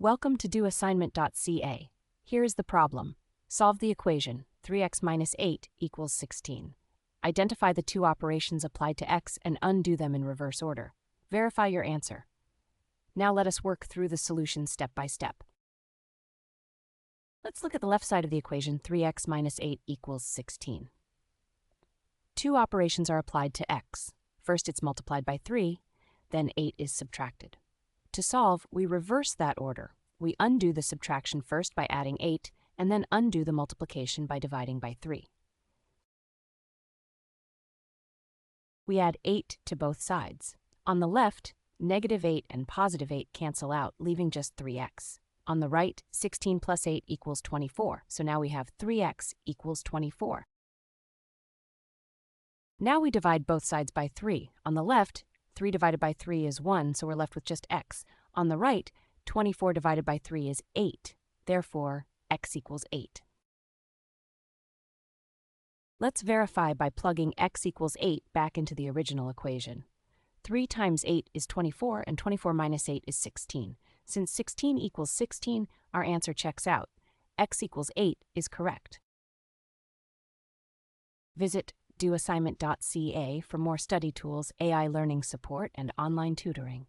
Welcome to doassignment-ca. Here is the problem. Solve the equation, 3x minus 8 equals 16. Identify the two operations applied to x and undo them in reverse order. Verify your answer. Now let us work through the solution step by step. Let's look at the left side of the equation, 3x minus 8 equals 16. Two operations are applied to x. First it's multiplied by 3, then 8 is subtracted. To solve, we reverse that order. We undo the subtraction first by adding 8, and then undo the multiplication by dividing by 3. We add 8 to both sides. On the left, negative 8 and positive 8 cancel out, leaving just 3x. On the right, 16 plus 8 equals 24, so now we have 3x equals 24. Now we divide both sides by 3. On the left, 3 divided by 3 is 1, so we're left with just x. On the right, 24 divided by 3 is 8. Therefore, x equals 8. Let's verify by plugging x equals 8 back into the original equation. 3 times 8 is 24, and 24 minus 8 is 16. Since 16 equals 16, our answer checks out. X equals 8 is correct. Visit doassignment.ca for more study tools, AI learning support, and online tutoring.